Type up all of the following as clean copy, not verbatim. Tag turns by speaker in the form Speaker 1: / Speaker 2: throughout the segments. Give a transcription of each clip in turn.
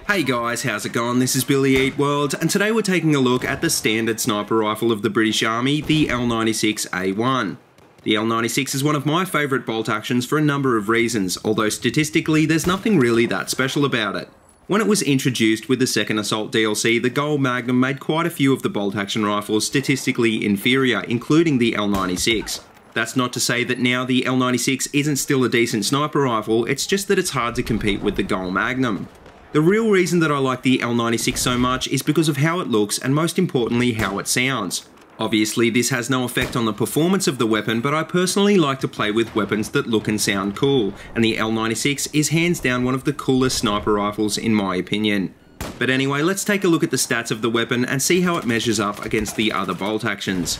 Speaker 1: Hey guys, how's it going? This is BillyEatWorld, and today we're taking a look at the standard sniper rifle of the British Army, the L96A1. The L96 is one of my favourite bolt actions for a number of reasons, although statistically there's nothing really that special about it. When it was introduced with the second Assault DLC, the Gol Magnum made quite a few of the bolt action rifles statistically inferior, including the L96. That's not to say that now the L96 isn't still a decent sniper rifle, it's just that it's hard to compete with the Gol Magnum. The real reason that I like the L96 so much is because of how it looks and most importantly how it sounds. Obviously this has no effect on the performance of the weapon, but I personally like to play with weapons that look and sound cool, and the L96 is hands down one of the coolest sniper rifles in my opinion. But anyway, let's take a look at the stats of the weapon and see how it measures up against the other bolt actions.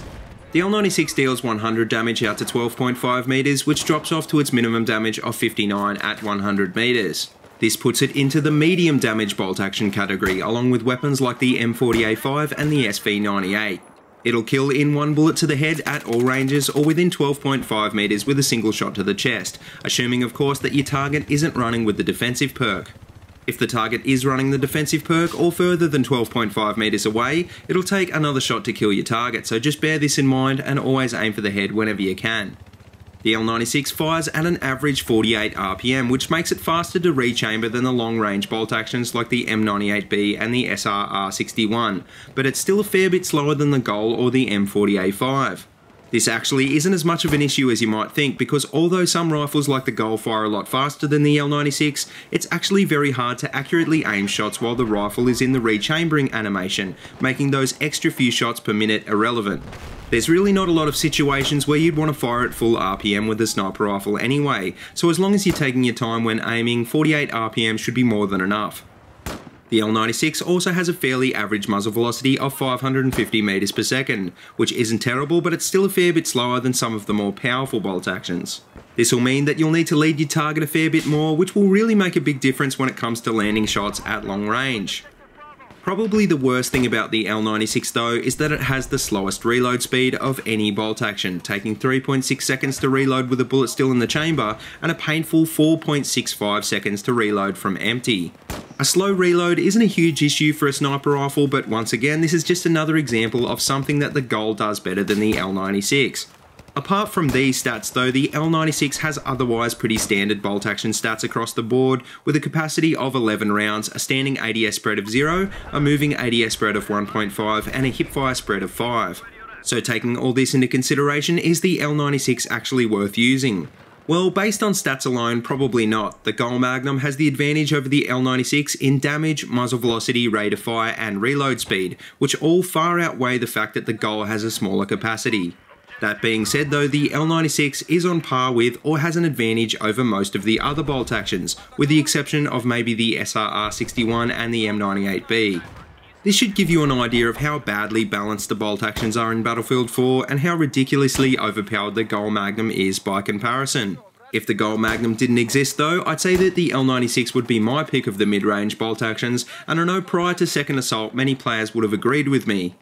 Speaker 1: The L96 deals 100 damage out to 12.5 meters, which drops off to its minimum damage of 59 at 100 meters. This puts it into the medium damage bolt action category, along with weapons like the M40A5 and the SV98. It'll kill in one bullet to the head at all ranges or within 12.5 meters with a single shot to the chest, assuming of course that your target isn't running with the defensive perk. If the target is running the defensive perk or further than 12.5 meters away, it'll take another shot to kill your target, so just bear this in mind and always aim for the head whenever you can. The L96 fires at an average 48 RPM, which makes it faster to rechamber than the long-range bolt actions like the M98B and the SRR61, but it's still a fair bit slower than the Gol or the M40A5. This actually isn't as much of an issue as you might think, because although some rifles like the Gol fire a lot faster than the L96, it's actually very hard to accurately aim shots while the rifle is in the rechambering animation, making those extra few shots per minute irrelevant. There's really not a lot of situations where you'd want to fire at full RPM with a sniper rifle anyway, so as long as you're taking your time when aiming, 48 RPM should be more than enough. The L96 also has a fairly average muzzle velocity of 550 meters per second, which isn't terrible, but it's still a fair bit slower than some of the more powerful bolt actions. This will mean that you'll need to lead your target a fair bit more, which will really make a big difference when it comes to landing shots at long range. Probably the worst thing about the L96 though is that it has the slowest reload speed of any bolt action, taking 3.6 seconds to reload with a bullet still in the chamber and a painful 4.65 seconds to reload from empty. A slow reload isn't a huge issue for a sniper rifle, but once again this is just another example of something that the Gol does better than the L96. Apart from these stats though, the L96 has otherwise pretty standard bolt action stats across the board, with a capacity of 11 rounds, a standing ADS spread of 0, a moving ADS spread of 1.5 and a hipfire spread of 5. So taking all this into consideration, is the L96 actually worth using? Well, based on stats alone, probably not. The Gol Magnum has the advantage over the L96 in damage, muzzle velocity, rate of fire and reload speed, which all far outweigh the fact that the Gol has a smaller capacity. That being said though, the L96 is on par with or has an advantage over most of the other bolt actions, with the exception of maybe the SRR61 and the M98B. This should give you an idea of how badly balanced the bolt actions are in Battlefield 4 and how ridiculously overpowered the Gol Magnum is by comparison. If the Gol Magnum didn't exist though, I'd say that the L96 would be my pick of the mid-range bolt actions, and I know prior to Second Assault many players would have agreed with me.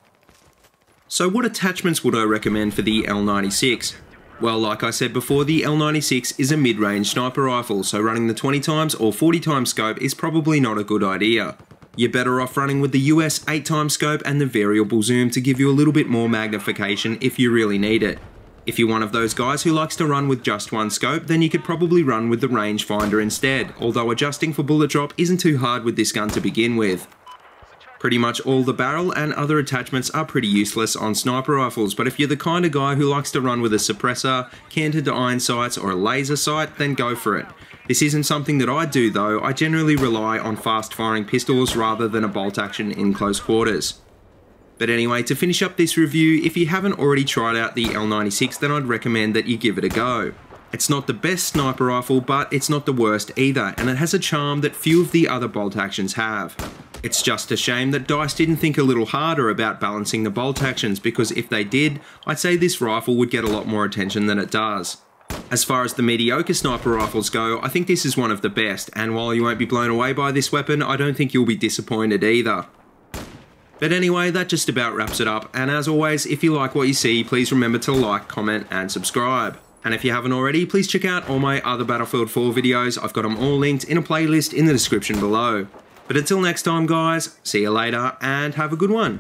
Speaker 1: So what attachments would I recommend for the L96? Well, like I said before, the L96 is a mid-range sniper rifle, so running the 20x or 40x scope is probably not a good idea. You're better off running with the US 8x scope and the variable zoom to give you a little bit more magnification if you really need it. If you're one of those guys who likes to run with just one scope, then you could probably run with the rangefinder instead, although adjusting for bullet drop isn't too hard with this gun to begin with. Pretty much all the barrel and other attachments are pretty useless on sniper rifles, but if you're the kind of guy who likes to run with a suppressor, canted iron sights or a laser sight, then go for it. This isn't something that I do though, I generally rely on fast firing pistols rather than a bolt action in close quarters. But anyway, to finish up this review, if you haven't already tried out the L96, then I'd recommend that you give it a go. It's not the best sniper rifle, but it's not the worst either, and it has a charm that few of the other bolt actions have. It's just a shame that DICE didn't think a little harder about balancing the bolt actions, because if they did, I'd say this rifle would get a lot more attention than it does. As far as the mediocre sniper rifles go, I think this is one of the best, and while you won't be blown away by this weapon, I don't think you'll be disappointed either. But anyway, that just about wraps it up, and as always, if you like what you see, please remember to like, comment and subscribe. And if you haven't already, please check out all my other Battlefield 4 videos. I've got them all linked in a playlist in the description below. But until next time guys, see you later and have a good one.